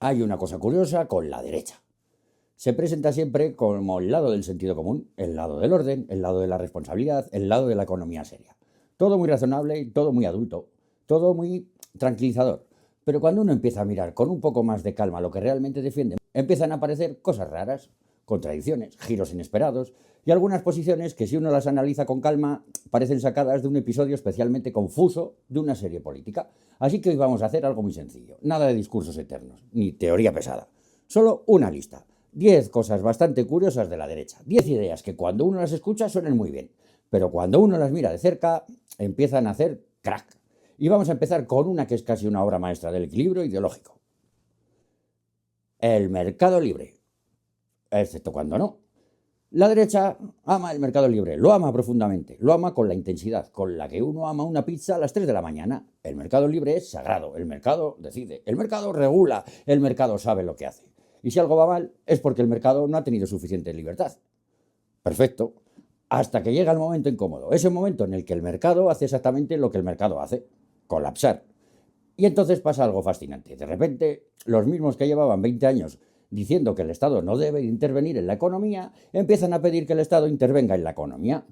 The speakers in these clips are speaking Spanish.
Hay una cosa curiosa con la derecha. Se presenta siempre como el lado del sentido común, el lado del orden, el lado de la responsabilidad, el lado de la economía seria. Todo muy razonable, todo muy adulto, todo muy tranquilizador. Pero cuando uno empieza a mirar con un poco más de calma lo que realmente defienden, empiezan a aparecer cosas raras, contradicciones, giros inesperados y algunas posiciones que si uno las analiza con calma parecen sacadas de un episodio especialmente confuso de una serie política. Así que hoy vamos a hacer algo muy sencillo, nada de discursos eternos, ni teoría pesada, solo una lista. 10 cosas bastante curiosas de la derecha, 10 ideas que cuando uno las escucha suenan muy bien, pero cuando uno las mira de cerca empiezan a hacer crack. Y vamos a empezar con una que es casi una obra maestra del equilibrio ideológico. El mercado libre, excepto cuando no. La derecha ama el mercado libre, lo ama profundamente, lo ama con la intensidad con la que uno ama una pizza a las 3 de la mañana. El mercado libre es sagrado, el mercado decide, el mercado regula, el mercado sabe lo que hace. Y si algo va mal es porque el mercado no ha tenido suficiente libertad. Perfecto. Hasta que llega el momento incómodo, ese momento en el que el mercado hace exactamente lo que el mercado hace, colapsar. Y entonces pasa algo fascinante. De repente, los mismos que llevaban 20 años diciendo que el Estado no debe intervenir en la economía, empiezan a pedir que el Estado intervenga en la economía.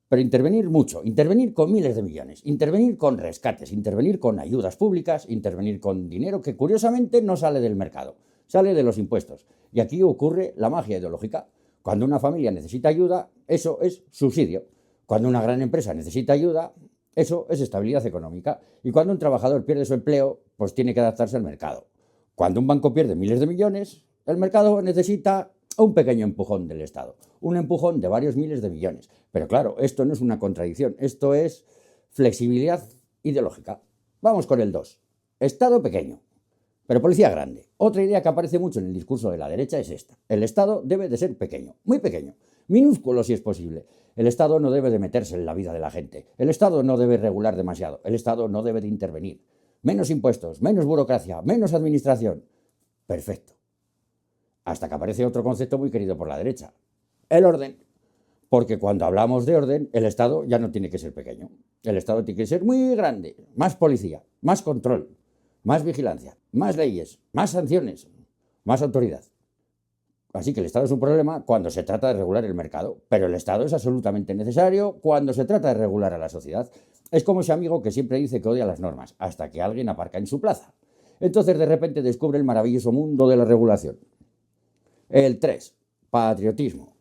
Pero intervenir mucho, intervenir con miles de millones, intervenir con rescates, intervenir con ayudas públicas, intervenir con dinero que curiosamente no sale del mercado, sale de los impuestos. Y aquí ocurre la magia ideológica. Cuando una familia necesita ayuda, eso es subsidio. Cuando una gran empresa necesita ayuda, eso es estabilidad económica. Y cuando un trabajador pierde su empleo, pues tiene que adaptarse al mercado. Cuando un banco pierde miles de millones, el mercado necesita un pequeño empujón del Estado, un empujón de varios miles de millones. Pero claro, esto no es una contradicción, esto es flexibilidad ideológica. Vamos con el 2. Estado pequeño, pero policía grande. Otra idea que aparece mucho en el discurso de la derecha es esta. El Estado debe de ser pequeño, muy pequeño, minúsculo si es posible. El Estado no debe de meterse en la vida de la gente. El Estado no debe regular demasiado. El Estado no debe de intervenir. Menos impuestos, menos burocracia, menos administración. Perfecto. Hasta que aparece otro concepto muy querido por la derecha, el orden. Porque cuando hablamos de orden, el Estado ya no tiene que ser pequeño. El Estado tiene que ser muy grande, más policía, más control, más vigilancia, más leyes, más sanciones, más autoridad. Así que el Estado es un problema cuando se trata de regular el mercado, pero el Estado es absolutamente necesario cuando se trata de regular a la sociedad. Es como ese amigo que siempre dice que odia las normas, hasta que alguien aparca en su plaza. Entonces de repente descubre el maravilloso mundo de la regulación. El 3. Patriotismo,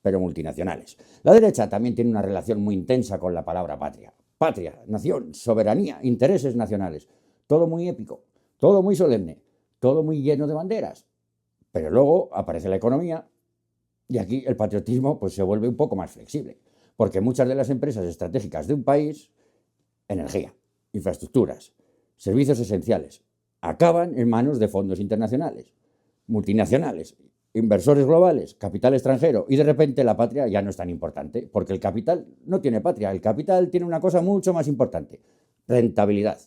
pero multinacionales. La derecha también tiene una relación muy intensa con la palabra patria. Patria, nación, soberanía, intereses nacionales. Todo muy épico, todo muy solemne, todo muy lleno de banderas. Pero luego aparece la economía y aquí el patriotismo pues, se vuelve un poco más flexible. Porque muchas de las empresas estratégicas de un país, energía, infraestructuras, servicios esenciales, acaban en manos de fondos internacionales, multinacionales, inversores globales, capital extranjero, y de repente la patria ya no es tan importante, porque el capital no tiene patria, el capital tiene una cosa mucho más importante, rentabilidad.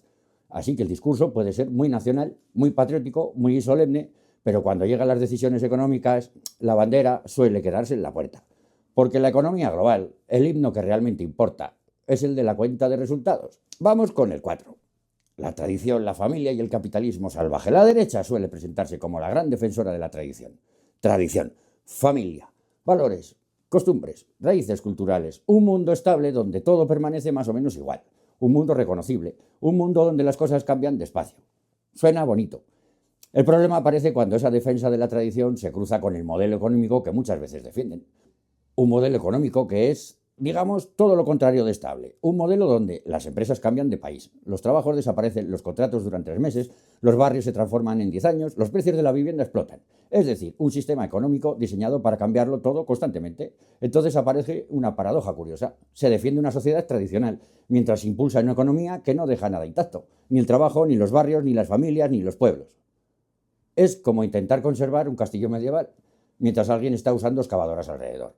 Así que el discurso puede ser muy nacional, muy patriótico, muy solemne, pero cuando llegan las decisiones económicas, la bandera suele quedarse en la puerta. Porque la economía global, el himno que realmente importa, es el de la cuenta de resultados. Vamos con el 4. La tradición, la familia y el capitalismo salvaje. La derecha suele presentarse como la gran defensora de la tradición. Tradición, familia, valores, costumbres, raíces culturales, un mundo estable donde todo permanece más o menos igual, un mundo reconocible, un mundo donde las cosas cambian despacio. Suena bonito. El problema aparece cuando esa defensa de la tradición se cruza con el modelo económico que muchas veces defienden. Un modelo económico que es, digamos, todo lo contrario de estable. Un modelo donde las empresas cambian de país, los trabajos desaparecen, los contratos duran 3 meses, los barrios se transforman en 10 años, los precios de la vivienda explotan. Es decir, un sistema económico diseñado para cambiarlo todo constantemente. Entonces aparece una paradoja curiosa. Se defiende una sociedad tradicional, mientras se impulsa una economía que no deja nada intacto. Ni el trabajo, ni los barrios, ni las familias, ni los pueblos. Es como intentar conservar un castillo medieval, mientras alguien está usando excavadoras alrededor.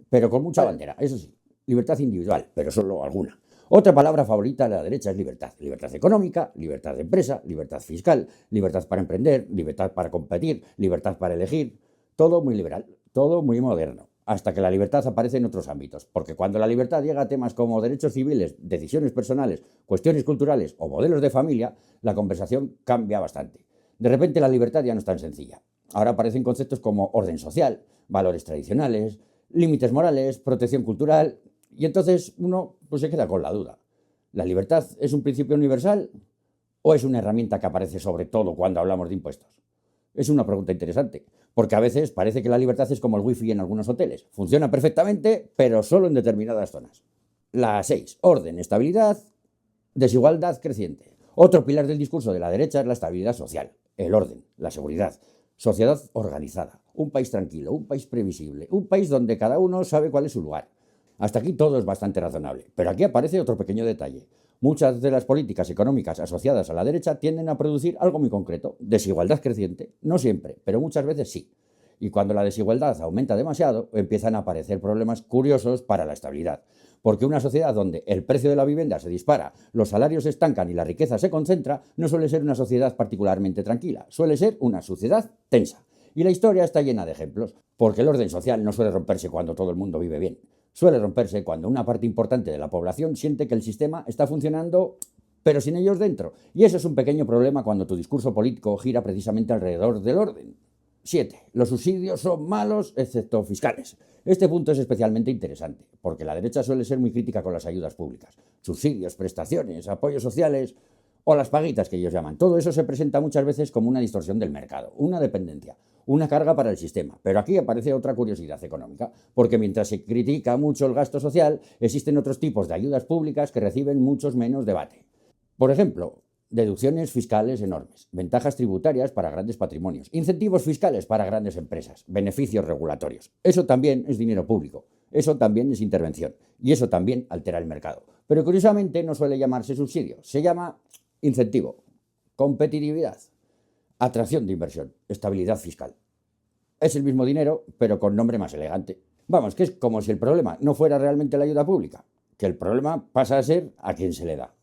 Pero con mucha bandera, eso sí. Libertad individual, pero solo alguna. Otra palabra favorita de la derecha es libertad. Libertad económica, libertad de empresa, libertad fiscal, libertad para emprender, libertad para competir, libertad para elegir. Todo muy liberal, todo muy moderno. Hasta que la libertad aparece en otros ámbitos. Porque cuando la libertad llega a temas como derechos civiles, decisiones personales, cuestiones culturales o modelos de familia, la conversación cambia bastante. De repente la libertad ya no es tan sencilla. Ahora aparecen conceptos como orden social, valores tradicionales, límites morales, protección cultural, y entonces uno pues se queda con la duda. ¿La libertad es un principio universal o es una herramienta que aparece sobre todo cuando hablamos de impuestos? Es una pregunta interesante, porque a veces parece que la libertad es como el wifi en algunos hoteles. Funciona perfectamente, pero solo en determinadas zonas. La 6. Orden, estabilidad, desigualdad creciente. Otro pilar del discurso de la derecha es la estabilidad social, el orden, la seguridad, sociedad organizada, un país tranquilo, un país previsible, un país donde cada uno sabe cuál es su lugar. Hasta aquí todo es bastante razonable, pero aquí aparece otro pequeño detalle. Muchas de las políticas económicas asociadas a la derecha tienden a producir algo muy concreto, desigualdad creciente. No siempre, pero muchas veces sí. Y cuando la desigualdad aumenta demasiado, empiezan a aparecer problemas curiosos para la estabilidad. Porque una sociedad donde el precio de la vivienda se dispara, los salarios se estancan y la riqueza se concentra, no suele ser una sociedad particularmente tranquila, suele ser una sociedad tensa. Y la historia está llena de ejemplos, porque el orden social no suele romperse cuando todo el mundo vive bien. Suele romperse cuando una parte importante de la población siente que el sistema está funcionando, pero sin ellos dentro. Y eso es un pequeño problema cuando tu discurso político gira precisamente alrededor del orden. 7. Los subsidios son malos, excepto fiscales. Este punto es especialmente interesante, porque la derecha suele ser muy crítica con las ayudas públicas. Subsidios, prestaciones, apoyos sociales o las paguitas que ellos llaman. Todo eso se presenta muchas veces como una distorsión del mercado, una dependencia, una carga para el sistema. Pero aquí aparece otra curiosidad económica, porque mientras se critica mucho el gasto social, existen otros tipos de ayudas públicas que reciben muchos menos debate. Por ejemplo, deducciones fiscales enormes, ventajas tributarias para grandes patrimonios, incentivos fiscales para grandes empresas, beneficios regulatorios. Eso también es dinero público, eso también es intervención y eso también altera el mercado. Pero curiosamente no suele llamarse subsidio, se llama incentivo, competitividad, atracción de inversión, estabilidad fiscal. Es el mismo dinero, pero con nombre más elegante. Vamos, que es como si el problema no fuera realmente la ayuda pública, que el problema pasa a ser a quien se le da.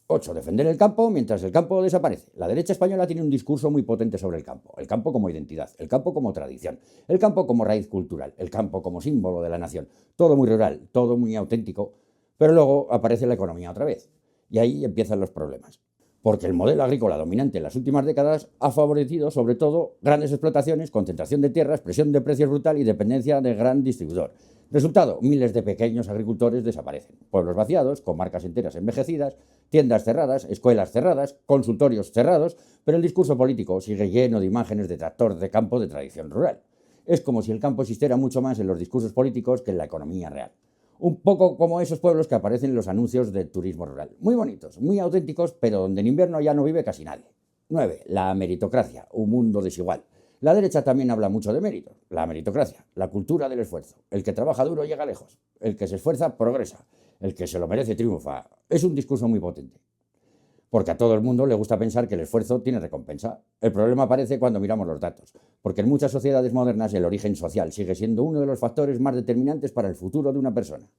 8. Defender el campo mientras el campo desaparece. La derecha española tiene un discurso muy potente sobre el campo como identidad, el campo como tradición, el campo como raíz cultural, el campo como símbolo de la nación. Todo muy rural, todo muy auténtico, pero luego aparece la economía otra vez. Y ahí empiezan los problemas. Porque el modelo agrícola dominante en las últimas décadas ha favorecido sobre todo grandes explotaciones, concentración de tierras, presión de precios brutal y dependencia del gran distribuidor. Resultado, miles de pequeños agricultores desaparecen. Pueblos vaciados, comarcas enteras envejecidas, tiendas cerradas, escuelas cerradas, consultorios cerrados, pero el discurso político sigue lleno de imágenes de tractor de campo de tradición rural. Es como si el campo existiera mucho más en los discursos políticos que en la economía real. Un poco como esos pueblos que aparecen en los anuncios de turismo rural. Muy bonitos, muy auténticos, pero donde en invierno ya no vive casi nadie. 9. La meritocracia, un mundo desigual. La derecha también habla mucho de mérito. La meritocracia, la cultura del esfuerzo. El que trabaja duro llega lejos. El que se esfuerza progresa. El que se lo merece triunfa. Es un discurso muy potente. Porque a todo el mundo le gusta pensar que el esfuerzo tiene recompensa. El problema aparece cuando miramos los datos, porque en muchas sociedades modernas el origen social sigue siendo uno de los factores más determinantes para el futuro de una persona.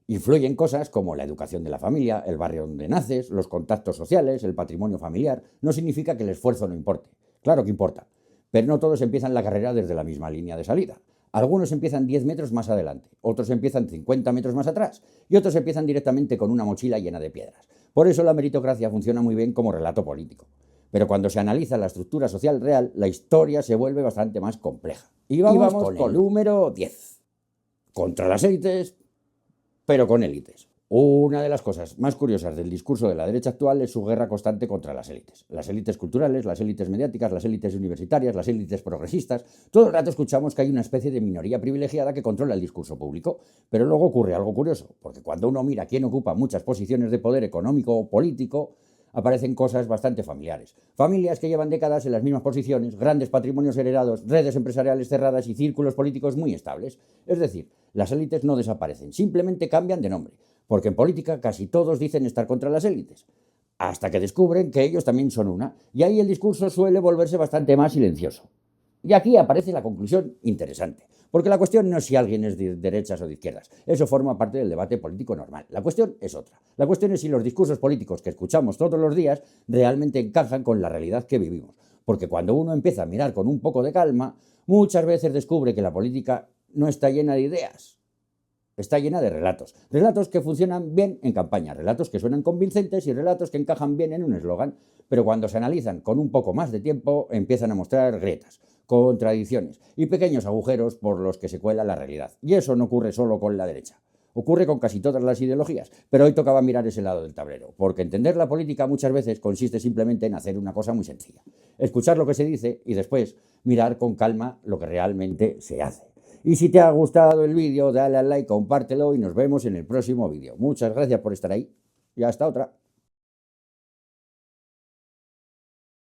Influyen cosas como la educación de la familia, el barrio donde naces, los contactos sociales, el patrimonio familiar. No significa que el esfuerzo no importe. Claro que importa, pero no todos empiezan la carrera desde la misma línea de salida. Algunos empiezan 10 metros más adelante, otros empiezan 50 metros más atrás y otros empiezan directamente con una mochila llena de piedras. Por eso la meritocracia funciona muy bien como relato político. Pero cuando se analiza la estructura social real, la historia se vuelve bastante más compleja. Y vamos con el número 10. Contra las élites, pero con élites. Una de las cosas más curiosas del discurso de la derecha actual es su guerra constante contra las élites. Las élites culturales, las élites mediáticas, las élites universitarias, las élites progresistas. Todo el rato escuchamos que hay una especie de minoría privilegiada que controla el discurso público. Pero luego ocurre algo curioso, porque cuando uno mira quién ocupa muchas posiciones de poder económico o político, aparecen cosas bastante familiares. Familias que llevan décadas en las mismas posiciones, grandes patrimonios heredados, redes empresariales cerradas y círculos políticos muy estables. Es decir, las élites no desaparecen, simplemente cambian de nombre. Porque en política casi todos dicen estar contra las élites, hasta que descubren que ellos también son una, y ahí el discurso suele volverse bastante más silencioso. Y aquí aparece la conclusión interesante, porque la cuestión no es si alguien es de derechas o de izquierdas, eso forma parte del debate político normal. La cuestión es otra. La cuestión es si los discursos políticos que escuchamos todos los días realmente encajan con la realidad que vivimos. Porque cuando uno empieza a mirar con un poco de calma, muchas veces descubre que la política no está llena de ideas. está llena de relatos. Relatos que funcionan bien en campaña, relatos que suenan convincentes y relatos que encajan bien en un eslogan, pero cuando se analizan con un poco más de tiempo empiezan a mostrar grietas, contradicciones y pequeños agujeros por los que se cuela la realidad. Y eso no ocurre solo con la derecha. Ocurre con casi todas las ideologías, pero hoy tocaba mirar ese lado del tablero, porque entender la política muchas veces consiste simplemente en hacer una cosa muy sencilla: escuchar lo que se dice y después mirar con calma lo que realmente se hace. Y si te ha gustado el vídeo, dale al like, compártelo y nos vemos en el próximo vídeo. Muchas gracias por estar ahí y hasta otra.